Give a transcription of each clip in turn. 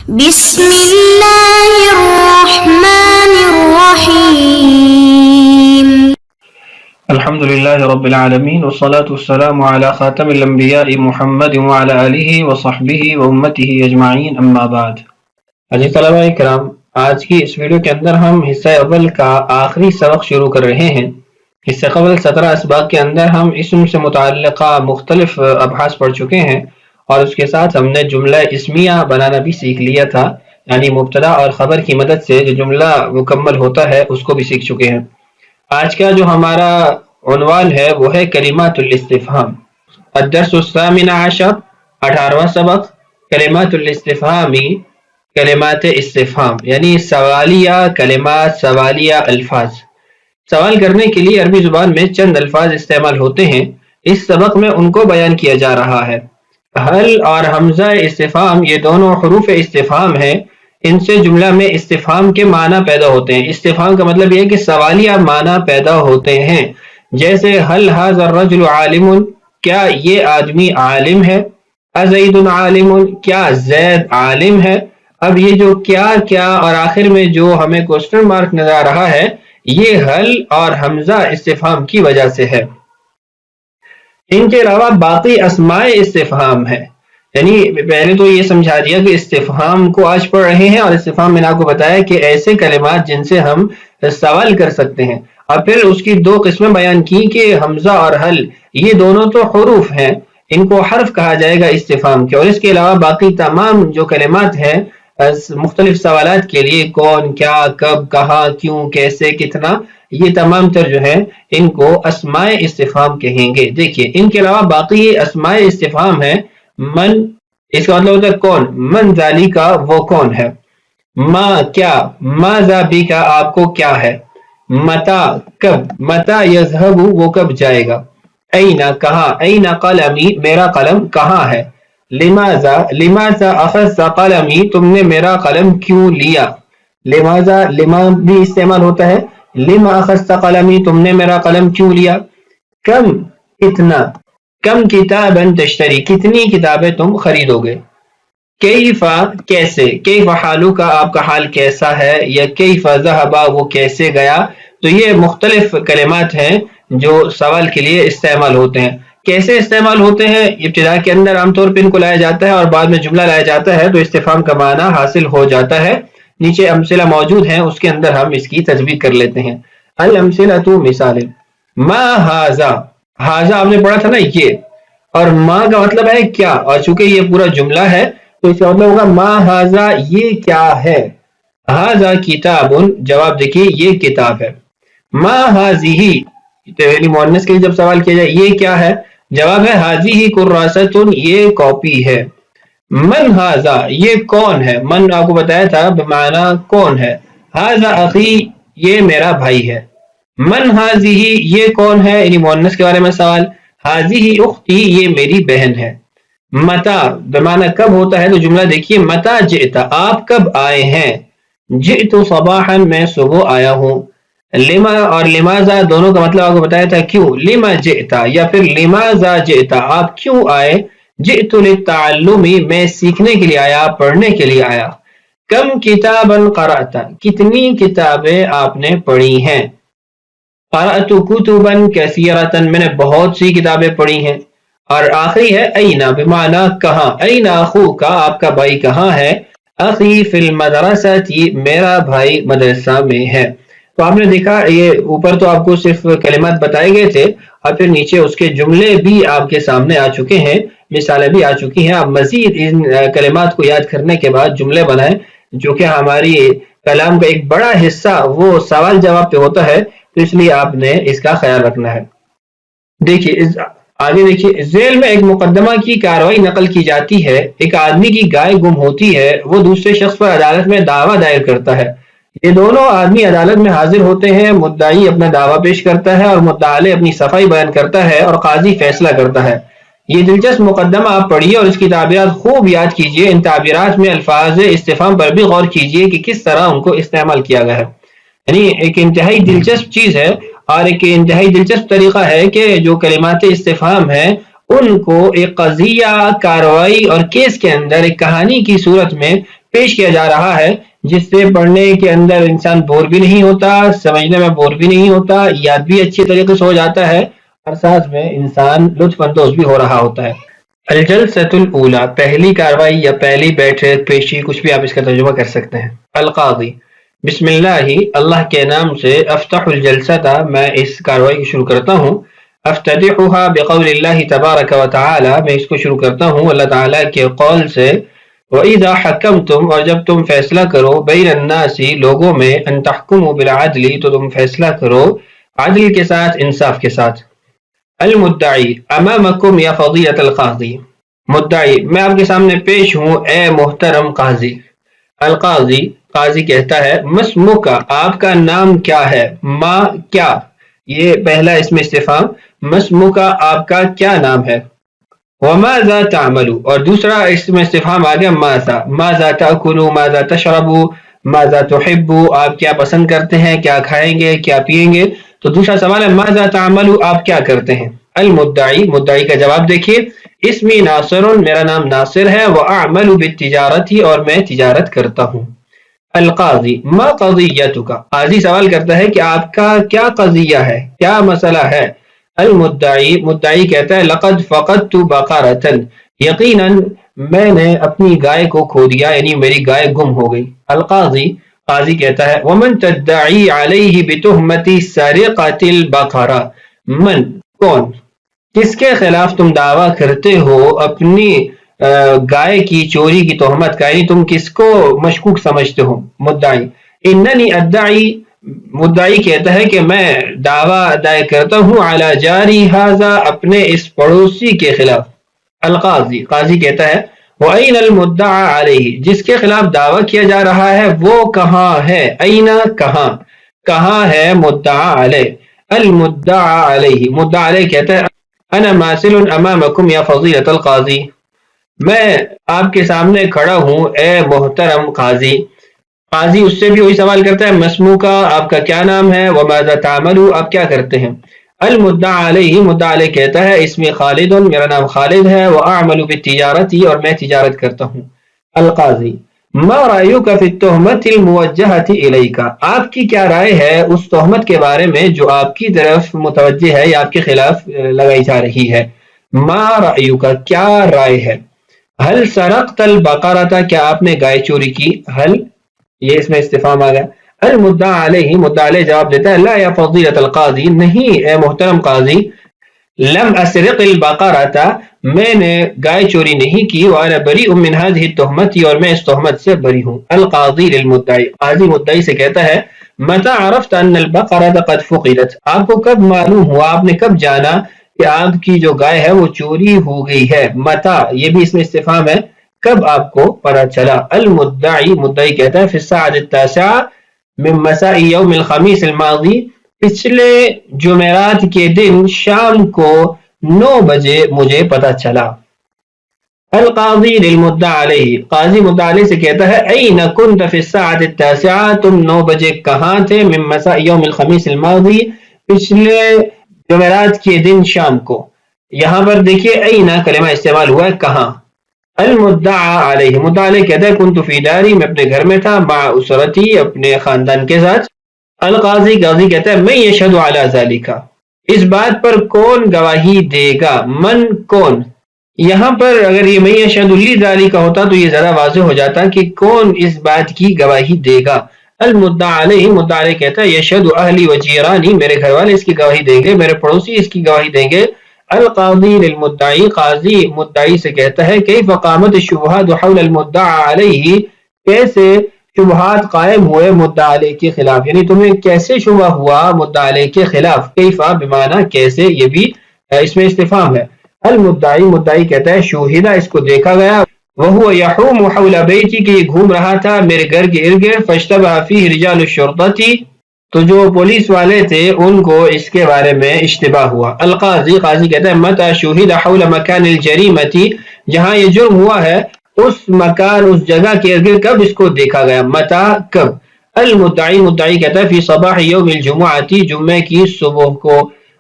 بسم الله الرحمن الرحيم. الحمد لله رب العالمين والصلاة والسلام على خاتم الانبیاء محمد وعلى آلہ وصحبہ وامتہ اجمعین اما بعد. عزیز طلبہ اکرام، آج کی اس ویڈیو کے اندر ہم حصہ اول کا آخری سبق شروع کر رہے ہیں. اس سے قبل 17 اسباق کے اندر ہم اسم سے متعلقہ مختلف ابحاث پڑھ چکے ہیں اور اس کے ساتھ ہم نے جملہ اسمیہ بنانا بھی سیکھ لیا تھا، یعنی مبتدا اور خبر کی مدد سے جو جملہ مکمل ہوتا ہے اس کو بھی سیکھ چکے ہیں. آج کا جو ہمارا عنوان ہے وہ ہے کلمات الاستفہام. الدرس الثامن عشر، 18واں سبق، کلمات الاستفہامی، کلمات استفہام یعنی سوالیہ کلمات، سوالیہ الفاظ. سوال کرنے کے لیے عربی زبان میں چند الفاظ استعمال ہوتے ہیں، اس سبق میں ان کو بیان کیا جا رہا ہے. حل اور حمزہ استفہام یہ دونوں حروف استفہام ہیں، ان سے جملہ میں استفہام کے معنی پیدا ہوتے ہیں. استفہام کا مطلب یہ ہے کہ سوالیہ معنی پیدا ہوتے ہیں، جیسے حل ھذا الرجل عالم، کیا یہ آدمی عالم ہے؟ ازید عالم، کیا زید عالم ہے؟ اب یہ جو کیا کیا اور آخر میں جو ہمیں کوسچن مارک نظر آ رہا ہے یہ حل اور حمزہ استفہام کی وجہ سے ہے. ان کے علاوہ باقی اسماء استفہام ہے، یعنی پہلے تو یہ سمجھا دیا کہ استفہام کو آج پڑھ رہے ہیں اور استفہام میں نے آپ کو بتایا کہ ایسے کلمات جن سے ہم سوال کر سکتے ہیں، اور پھر اس کی دو قسمیں بیان کی کہ حمزہ اور حل یہ دونوں تو حروف ہیں، ان کو حرف کہا جائے گا استفہام کے، اور اس کے علاوہ باقی تمام جو کلمات ہیں مختلف سوالات کے لیے، کون، کیا، کب، کہاں، کیوں، کیسے، کتنا، یہ تمام تر جو ہے ان کو اسماء استفہام کہیں گے. دیکھیے ان کے علاوہ باقی اسماء استفہام ہے. من، اس کا مطلب ہوتا ہے کون، من ذالی کا وہ کون ہے. ما کیا، ما ذابی کا آپ کو کیا ہے. متا کب، متا یذهب وہ کب جائے گا. اینا کہاں، اینا قلمی میرا قلم کہاں ہے. لماذا، لماذا اخذت قلمی تم نے میرا قلم کیوں لیا. لماذا، لما بھی استعمال ہوتا ہے، لما اخذت قلمی تم نے میرا قلم کیوں لیا. کم کتنا، کم کتابا تشتری کتنی کتابیں تم خریدو گے. کیفا کیسے، کیفا حالو کا آپ کا حال کیسا ہے، یا کیفا ذہبا وہ کیسے گیا. تو یہ مختلف کلمات ہیں جو سوال کے لیے استعمال ہوتے ہیں. کیسے استعمال ہوتے ہیں، ابتدا کے اندر عام طور پہ ان کو لایا جاتا ہے اور بعد میں جملہ لایا جاتا ہے تو استفہام کا معنی حاصل ہو جاتا ہے. نیچے امثلہ موجود ہیں، اس کے اندر ہم اس کی تجوید کر لیتے ہیں. الامثلۃ مثال، ما ھذا، ھذا آپ نے پڑھا تھا نا یہ، اور ما کا مطلب ہے کیا، اور چونکہ یہ پورا جملہ ہے تو اس کا مطلب ہوگا ما ھذا یہ کیا ہے. ھذا کتاب، جواب دیکھیے یہ کتاب ہے. ما ھذہ، یعنی مؤنث کے لیے جب سوال کیا جائے یہ کیا ہے، جواب ہے ھذہ کراست یہ کاپی ہے. من ھذا یہ کون ہے، من آپ کو بتایا تھا بمعنی کون ہے. ھذا اخی یہ میرا بھائی ہے. من ھذہ یہ کون ہے، یعنی مؤنث کے بارے میں سوال. ھذہ اختی یہ میری بہن ہے. متا بمعنی کب ہوتا ہے، تو جملہ دیکھیے متا جئت آپ کب آئے ہیں. جئت صباحا میں صبح آیا ہوں. لما اور لماذا دونوں کا مطلب آپ کو بتایا تھا کیوں. لما جئت یا پھر لماذا جئت آپ کیوں آئے. جئت للتعلم میں سیکھنے کے لیے آیا، پڑھنے کے لیے آیا. کم کتابا قرأت کتنی کتابیں آپ نے پڑھی ہیں. قرأت کتبا کثیرۃ میں نے بہت سی کتابیں پڑھی ہیں. اور آخری ہے اینا بمعنی کہاں. اینا اخوک آپ کا بھائی کہاں ہے. اخی فی المدرسۃ میرا بھائی مدرسہ میں ہے. تو آپ نے دیکھا یہ اوپر تو آپ کو صرف کلمات بتائے گئے تھے اور پھر نیچے اس کے جملے بھی آپ کے سامنے آ چکے ہیں، مثالیں بھی آ چکی ہیں. آپ مزید ان کلمات کو یاد کرنے کے بعد جملے بنائیں، جو کہ ہماری کلام کا ایک بڑا حصہ وہ سوال جواب پہ ہوتا ہے، تو اس لیے آپ نے اس کا خیال رکھنا ہے. دیکھیے آگے دیکھیے، ذیل میں ایک مقدمہ کی کارروائی نقل کی جاتی ہے. ایک آدمی کی گائے گم ہوتی ہے، وہ دوسرے شخص پر عدالت میں دعویٰ دائر کرتا ہے. یہ دونوں آدمی عدالت میں حاضر ہوتے ہیں، مدعی اپنا دعویٰ پیش کرتا ہے اور مدعا علیہ اپنی صفائی بیان کرتا ہے اور قاضی فیصلہ کرتا ہے. یہ دلچسپ مقدمہ آپ پڑھیے اور اس کی تعبیرات خوب یاد کیجیے. ان تعبیرات میں الفاظ استفہام پر بھی غور کیجیے کہ کس طرح ان کو استعمال کیا گیا ہے. یعنی ایک انتہائی دلچسپ چیز ہے اور ایک انتہائی دلچسپ طریقہ ہے کہ جو کلمات استفہام ہیں ان کو ایک قضیہ، کارروائی اور کیس کے اندر ایک کہانی کی صورت میں پیش کیا جا رہا ہے، جس سے پڑھنے کے اندر انسان بور بھی نہیں ہوتا، سمجھنے میں بور بھی نہیں ہوتا، یاد بھی اچھی طریقے سے ہو جاتا ہے، اور ساتھ میں انسان لطف اندوز بھی ہو رہا ہوتا ہے۔ الجلسۃ الاولی، پہلی کاروائی یا پہلی بیٹھک، پیشی، کچھ بھی آپ اس کا ترجمہ کر سکتے ہیں۔ القاضی، بسم اللہ، اللہ کے نام سے، افتح الجلسۃ، میں اس کاروائی کو شروع کرتا ہوں، افتتحها بقول اللہ تبارک و تعالی، میں اس کو شروع کرتا ہوں اللہ تعالیٰ کے قول سے، وَإِذَا حَكَمْتُمْ، اور جب تم فیصلہ کرو، بین الناس، لوگوں میں، ان تحکموا بالعدل، تو تم فیصلہ کرو عدل کے ساتھ، انصاف کے ساتھ۔ المدعی، امامکم یا فضیلۃ القاضی، مدعی، میں آپ کے سامنے پیش ہوں اے محترم قاضی۔ القاضی، قاضی کہتا ہے، مسمک، آپ کا نام کیا ہے؟ ما، کیا، یہ پہلا اسم استفہام، مسمک، آپ کا کیا نام ہے؟ وماذا تعمل، اور دوسرا اسم استفہام آ گیا ماذا، ماذا تأکل، ماذا تشرب، ماذا تحب، آپ کیا پسند کرتے ہیں، کیا کھائیں گے، کیا پیئیں گے، تو دوسرا سوال ہے ماذا تعمل، آپ کیا کرتے ہیں؟ المدعی، مدعی کا جواب دیکھیے، اسمی ناصر، میرا نام ناصر ہے، واعمل بالتجارت، اور میں تجارت کرتا ہوں۔ القاضی، ما قضیتک، قاضی سوال کرتا ہے کہ آپ کا کیا قضیہ ہے، کیا مسئلہ ہے؟ المدعی، مدعی کہتا ہے، لقد فقدت بقرۃ، یقیناً میں نے اپنی گائے کو کھو دیا، یعنی میری گائے گم ہو گئی۔ القاضی، قاضی کہتا ہے، ومن تدعی علیہ بتہمۃ سرقۃ البقرہ، من، کون، کس کے خلاف تم دعویٰ کرتے ہو اپنی گائے کی چوری کی تہمت کا، یعنی تم کس کو مشکوک سمجھتے ہو؟ مدعی، اننی ادعی، مدعی کہتا ہے کہ میں دعویٰ دائر کرتا ہوں، علی جاری ھذا، اپنے اس پڑوسی کے خلاف۔ القاضی، قاضی کہتا ہے، وَأَيْنَ الْمُدَّعَى عَلَيْهِ، جس کے خلاف دعویٰ کیا جا رہا ہے وہ کہاں ہے؟ أَيْنَ، کہاں، کہاں ہے مدعا علیہ؟ المدعا علیہ، مدعا علیہ کہتا ہے، انا ماثل امامکم یا فضیلۃ القاضی، میں آپ کے سامنے کھڑا ہوں اے محترم قاضی۔ قاضی اس سے بھی وہی سوال کرتا ہے، مسموکا، آپ کا کیا نام ہے؟ وماذا تعمل، آپ کیا کرتے ہیں؟ المدعا علیہ، مدعا علیہ کہتا ہے، اسمی خالد، میرا نام خالد ہے، واعمل بالتجارت، اور میں تجارت کرتا ہوں۔ القاضی، ما رأیک فی التہمۃ الموجہۃ الیک، آپ کی کیا رائے ہے اس تہمت کے بارے میں جو آپ کی طرف متوجہ ہے یا آپ کے خلاف لگائی جا رہی ہے؟ ما رأیک، کیا رائے ہے؟ حل سرقت البقرۃ، کیا آپ نے گائے چوری کی؟ حل، یہ اس میں استفہام آ گیا۔ المدعا علیہ، مدعا علیہ جواب دیتا ہے، لا یا فضیلۃ القاضی، نہیں اے محترم قاضی، لم اسرق البقرۃ، میں نے گائے چوری نہیں کی، وانا بریء من هذه التہمۃ، اور میں اس تہمت سے بری ہوں۔ القاضی للمدعی، قاضی مدعی سے کہتا ہے، متى عرفت ان البقرۃ قد فقدت، آپ کو کب معلوم ہوا، آپ نے کب جانا کہ آپ کی جو گائے ہے وہ چوری ہو گئی ہے؟ متى، یہ بھی اس میں استفہام ہے، کب آپ کو پتہ چلا؟ المدعی، مدعی کہتا ہے، فی الساعۃ التاسعۃ من مساء یوم الخمیس الماضی، پچھلے جمعرات کے دن شام کو 9 بجے مجھے پتہ چلا۔ القاضی للمدعا علیہ، قاضی مدعا علیہ سے کہتا ہے، این کنت فی الساعۃ التاسعۃ، تم 9 بجے کہاں تھے؟ من مساء یوم الخمیس الماضی، پچھلے جمعرات کے دن شام کو۔ یہاں پر دیکھیے این کلمہ استعمال ہوا ہے، کہاں۔ المدعا علیہ، مدعا علیہ کہتا ہے، کنت فی داری، میں اپنے گھر میں تھا، مع اسرتی، اپنے خاندان کے ساتھ۔ القاضی، قاضی کہتا ہے، من یشہد علی ذالک، اس بات پر کون گواہی دے گا؟ من، کون، یہاں پر اگر یہ من یشہد لذالک ہوتا تو یہ زیادہ واضح ہو جاتا کہ کون اس بات کی گواہی دے گا۔ المدعا علیہ، مدعا علیہ کہتا ہے، یشہد اہلی و جیرانی، میرے گھر والے اس کی گواہی دیں گے، میرے پڑوسی اس کی گواہی دیں گے۔ القاضی للمدعی، قاضی مدعی سے کہتا ہے، کیف قامت الشبہات حول المدعا علیہ، کیسے شبہات قائم ہوئے مدعا علیہ کے خلاف، یعنی تمہیں کیسے شبہ ہوا مدعا علیہ کے خلاف؟ کیفا بمعنی کیسے، یہ بھی اس میں استفہام ہے۔ المدعی، مدعی کہتا ہے، شوہدہ، اس کو دیکھا گیا، وہو یحوم حول بیتی، کہ یہ گھوم رہا تھا میرے گھر کے ارد گرد، فاشتبہ فیہ رجال الشرطۃ، تو جو پولیس والے تھے ان کو اس کے بارے میں اشتباہ ہوا۔ القاضی، قاضی کہتا ہے، متى شوہد حول مکان الجریمۃ، جہاں یہ جرم ہوا ہے اس مکان، اس جگہ کے ارد گرد کب اس کو دیکھا گیا؟ متى، کب۔ المدعی، مدعی کہتا ہے، فی صباح یوم الجمعۃ، جمعے کی صبح کو۔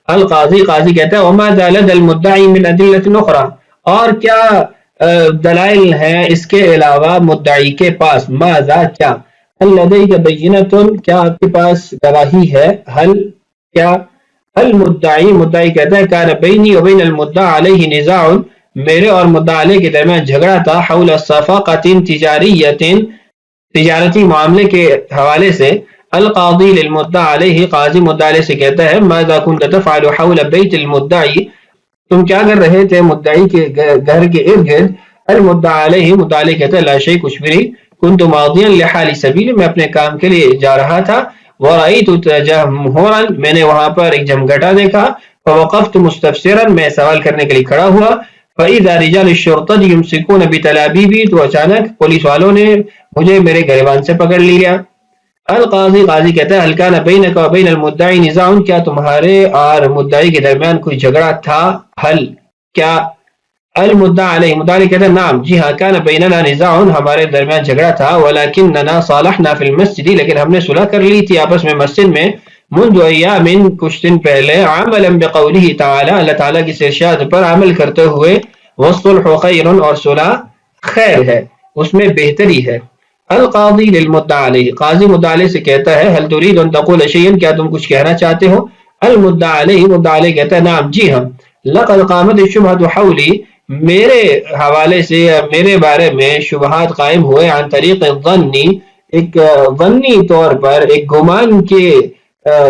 القاضی، قاضی کہتا ہے، وماذا لدى المدعی من ادلۃ اخرى، اور کیا دلائل ہیں اس کے علاوہ مدعی کے پاس، ماذا کیا، هل لديك بینۃ کیا آپ کے پاس گواہی ہے، هل کیا، المدعی مدعی کہتا ہے کان بینی و بین المدعی علیہ نزاع میرے اور مدعی علیہ کے درمیان جھگڑا تھا، حول صفقۃ تجاریۃ تجارتی معاملے کے حوالے سے، القاضی للمدعی علیہ قاضی مدعی علیہ سے کہتا ہے ماذا كنت تفعل حول بیت المدعی تم کیا کر رہے تھے مدعی کے گھر کے ارد گرد، المدعی علیہ مدعی علیہ کہتا ہے لا شیء کچھ بھی نہیں، كنت ماضیا لحال سبیل میں اپنے کام کے لیے جا رہا تھا، ورأيت تجمهرا میں نے وہاں پر ایک جمگٹا دیکھا، فوقفت مستفسرا میں سوال کرنے کے لیے کھڑا ہوا، فإذا رجال الشرطة يمسكون بتلابيبي تو اچانک پولیس والوں نے مجھے میرے گریبان سے پکڑ لیا۔ القاضی قاضی کہتا ہے هل كان بينك وبين المدعي نزاع کیا تمہارے اور مدعی کے درمیان کوئی جھگڑا تھا، حل کیا، المدعی علیہ مدعی علیہ کہتا ہے نعم جی ہاں، كان بيننا نزاع ہمارے درمیان جھگڑا تھا، ولكننا صالحنا في المسجد لیکن ہم نے صلح کر لی تھی آپس میں مسجد میں، منذ ایام کچھ دن پہلے، عملا بقوله تعالی اللہ تعالیٰ کی ارشاد پر عمل کرتے ہوئے، والصلح خیر اور صلح خیر ہے اس میں بہتری ہے۔ القاضی للمدعی علیہ قاضی مدعی علیہ سے کہتا ہے هل تريد ان تقول شيئا کیا تم کچھ کہنا چاہتے ہو، المدعی علیہ مدعی علیہ کہتا ہے نعم جی ہاں، لقد قامت الشبہۃ حولی میرے حوالے سے میرے بارے میں شبہات قائم ہوئے، عن طریق الظنی ایک ظنی طور پر ایک گمان کے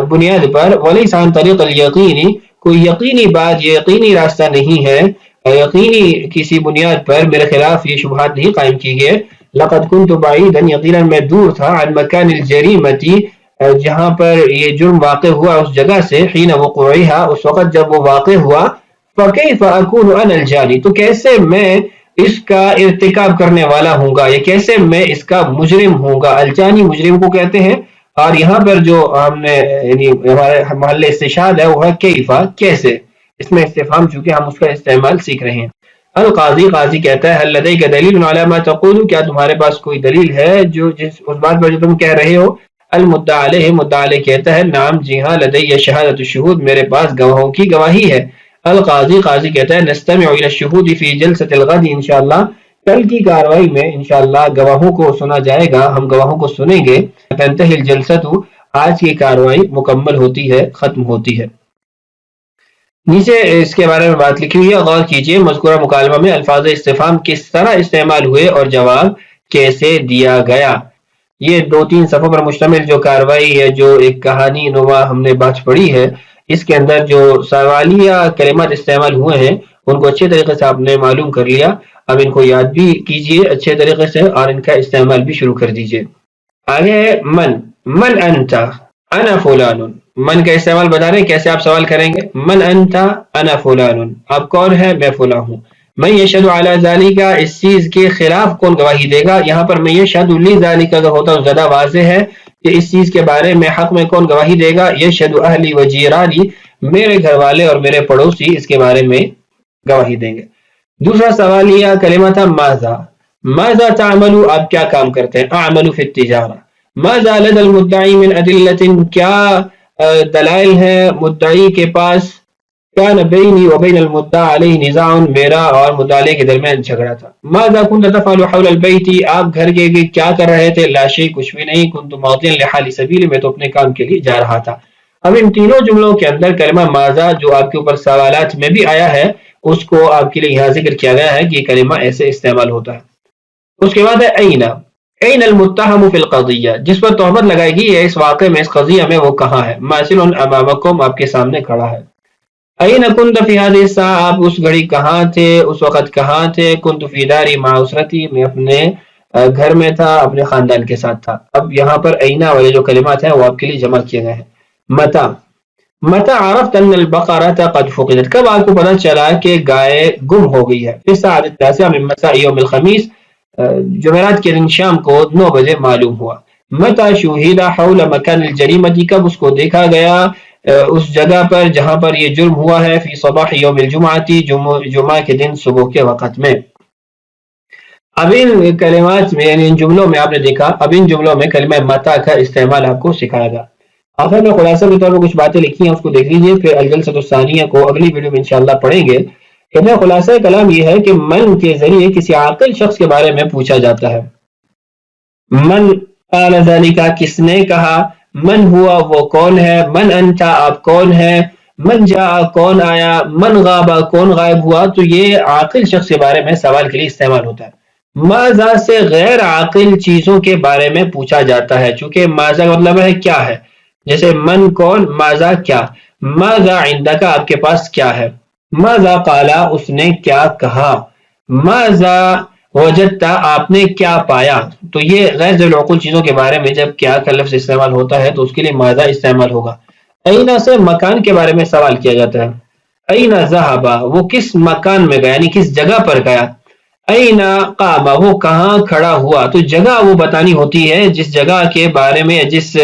بنیاد پر، ولیس عن طریق الیقینی کوئی یقینی بات یہ یقینی راستہ نہیں ہے، یقینی کسی بنیاد پر میرے خلاف یہ شبہات نہیں قائم کی گئے، لقد كنت بعیدا یقیناً میں دور تھا، عن مکان الجریمتی جہاں پر یہ جرم واقع ہوا اس جگہ سے، حین وقوعها اس وقت جب وہ واقع ہوا، فکیف اکون انا الجانی تو کیسے میں اس کا ارتکاب کرنے والا ہوں گا، یا کیسے میں اس کا مجرم ہوں گا، الجانی مجرم کو کہتے ہیں، اور یہاں پر جو ہم نے یعنی ہمارے محل استشہاد ہے وہ ہے کیفا کیسے، اس میں استفہام چونکہ ہم اس کا استعمال سیکھ رہے ہیں۔ القاضی قاضی کہتا ہے هل لديك دلیل علی ما تقول کیا تمہارے پاس کوئی دلیل ہے جو اس بات پر جو تم کہہ رہے ہو، المدعی علیہ مدعی علیہ کہتا ہے نعم جی ہاں، لدی شہادت الشہود میرے پاس گواہوں کی گواہی ہے۔ القاضی قاضی کہتا ہے نستمع الى الشہود فی جلسۃ الغد انشاءاللہ کل کی کاروائی میں انشاءاللہ گواہوں کو سنا جائے گا، ہم گواہوں کو سنیں گے، تنتہی الجلسۃ آج کی کاروائی مکمل ہوتی ہے، ختم ہوتی ہے۔ نیچے اس کے بارے میں بات لکھی ہوئی ہے، غور کیجئے مذکورہ مکالمہ میں الفاظ استفہام کس طرح استعمال ہوئے اور جواب کیسے دیا گیا۔ یہ 2-3 صفحوں پر مشتمل جو کاروائی ہے، جو ایک کہانی نما ہم نے بات پڑھی ہے، اس کے اندر جو سوالیہ کلمات استعمال ہوئے ہیں ان کو اچھے طریقے سے آپ نے معلوم کر لیا، اب ان کو یاد بھی کیجئے اچھے طریقے سے اور ان کا استعمال بھی شروع کر دیجئے۔ آگے ہے من انت انا فلان، من کا استعمال بتا رہے ہیں کیسے آپ سوال کریں گے، من انت انا فلان آپ کون ہے، میں فلاں ہوں، من یشہد علی ذالک اس چیز کے خلاف کون گواہی دے گا، یہاں پر من یشہد لذالک اگر ہوتا تو زیادہ واضح ہے کہ اس چیز کے بارے میں حق میں کون گواہی دے گا، یشہد اہلی و جیرانی میرے گھر والے اور میرے پڑوسی اس کے بارے میں گواہی دیں گے۔ دوسرا سوالیہ کلمہ تھا ماذا تعمل آپ کیا کام کرتے ہیں، اعمل فی التجارہ، ماذا لدى المدعی من ادلۃ کیا دلائل ہے مدعی کے پاس، کان بینی و بین المدعی علیہ نزاع میرا اور مدعی کے درمیان جھگڑا تھا، ماذا كنت تفعل حول البیت آپ گھر کے کیا کر رہے تھے، لا شیء کچھ بھی نہیں، كنت ماضیا لحال سبیل میں تو اپنے کام کے لیے جا رہا تھا۔ اب ان تینوں جملوں کے اندر کلمہ ماذا جو آپ کے اوپر سوالات میں بھی آیا ہے اس کو آپ کے لیے یہاں ذکر کیا گیا ہے کہ یہ کلمہ ایسے استعمال ہوتا ہے۔ اس کے بعد ہے این المتہم فی القضیہ جس پر تہمت لگائے گی ہے اس واقعے میں اس قضیہ میں وہ کہاں ہے، ماثل امامکم آپ کے سامنے کھڑا ہے۔ این کنت فی هذه الساعة آپ اس گھڑی کہاں تھے، اس وقت کہاں تھے، کنت فی داری مع اسرتی میں اپنے گھر میں تھا، اپنے خاندان کے ساتھ تھا۔ اب یہاں پر اینا والے جو کلمات ہیں وہ آپ کے لیے جمع کیے گئے ہیں۔ متى عرفت ان البقرة قد فقدت کب آپ کو پتہ چلا کہ گائے گم ہو گئی ہے، فی الساعة التاسعة من مساء یوم الخمیس جمعرات کے دن شام کو 9 بجے معلوم ہوا۔ متى شوہد حول مکان الجریمۃ کب اس کو دیکھا گیا اس جگہ پر جہاں پر یہ جرم ہوا ہے، فی صباح یوم الجمعۃ جمعہ کے دن صبح کے وقت میں۔ اب ان کلمات میں یعنی ان جملوں میں آپ نے دیکھا، اب ان جملوں میں کلمہ متا کا استعمال آپ کو سکھایا گا۔ آخر میں خلاصہ کے طور پر کچھ باتیں لکھی ہیں اس کو دیکھ لیجیے، پھر الجلسۃ الثانیہ کو اگلی ویڈیو میں انشاءاللہ پڑھیں گے۔ کہتے ہیں خلاصہ کلام یہ ہے کہ من کے ذریعے کسی عاقل شخص کے بارے میں پوچھا جاتا ہے. من قال ذلك کس نے کہا، من ہوا وہ کون ہے، من انت آپ کون ہے، من جاء کون آیا، من غابا کون غائب ہوا. تو یہ عاقل شخص کے بارے میں سوال کے لیے استعمال ہوتا ہے. ماذا سے غیر عاقل چیزوں کے بارے میں پوچھا جاتا ہے، چونکہ ماذا مطلب ہے کیا ہے. جیسے من کون، ماذا کیا، ماذا عندک آپ کے پاس کیا ہے، ماذا قالا اس نے کیا کہا، ماذا وجدت آپ نے کیا پایا. تو یہ غیر ذیل العقول چیزوں کے بارے میں جب کیا کا لفظ استعمال ہوتا ہے تو اس کے لیے ماذا استعمال ہوگا. اینا سے مکان کے بارے میں سوال کیا جاتا ہے. اینا ذہب وہ کس مکان میں گیا یعنی کس جگہ پر گیا. اینا قام وہ کہاں کھڑا ہوا. تو جگہ وہ بتانی ہوتی ہے جس جگہ کے بارے میں جس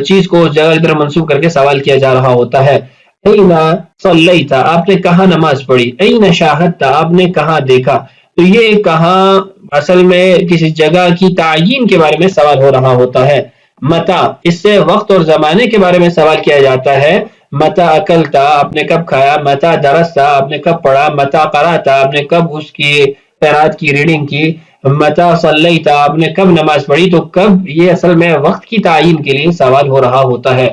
چیز کو اس جگہ کی طرف منسوب کر کے سوال کیا جا رہا ہوتا ہے. اینا صلیت آپ نے کہاں نماز پڑھی، اینا شاہدت آپ نے کہاں دیکھا. تو یہ کہاں اصل میں کسی جگہ کی تعین کے بارے میں سوال ہو رہا ہوتا ہے. متا اس سے وقت اور زمانے کے بارے میں سوال کیا جاتا ہے. متا اکلتا آپ نے کب کھایا، متا درستا آپ نے کب پڑھا، متا قراتا آپ نے کب اس کی قرات کی ریڈنگ کی، متا صلیتا آپ نے کب نماز پڑھی. تو کب یہ اصل میں وقت کی تعین کے لیے سوال ہو رہا ہوتا ہے.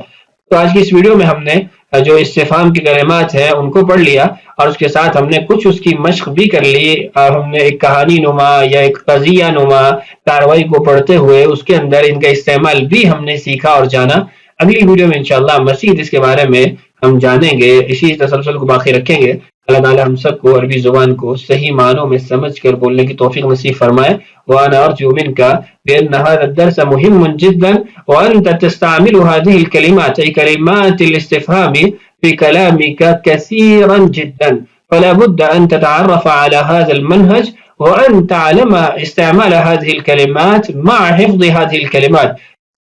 تو آج کی اس ویڈیو میں ہم نے جو استفہام کی کلمات ہیں ان کو پڑھ لیا اور اس کے ساتھ ہم نے کچھ اس کی مشق بھی کر لی. ہم نے ایک کہانی نما یا ایک قضیہ نما کاروائی کو پڑھتے ہوئے اس کے اندر ان کا استعمال بھی ہم نے سیکھا اور جانا. اگلی ویڈیو میں انشاءاللہ مزید اس کے بارے میں ہم جانیں گے، اسی تسلسل کو باقی رکھیں گے. اللہ تعالی ہم سب کو عربی زبان کو صحیح معنوں میں سمجھ کر بولنے کی توفیق نصیب فرمائے. وانا ارجو منك بان هذا الدرس مهم جدا وانت تستعمل هذه الكلمات اي كلمات الاستفهام في كلامك كثيرا جدا، فلا بد ان تتعرف على هذا المنهج وان تعلم استعمال هذه الكلمات مع حفظ هذه الكلمات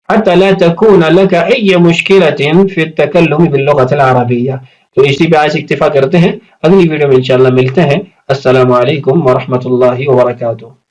حتى لا تكون لك اي مشكلة في التكلم باللغة العربية. تو اسی پہ آج اکتفا کرتے ہیں، اگلی ویڈیو میں انشاءاللہ ملتے ہیں. السلام علیکم ورحمۃ اللہ وبرکاتہ.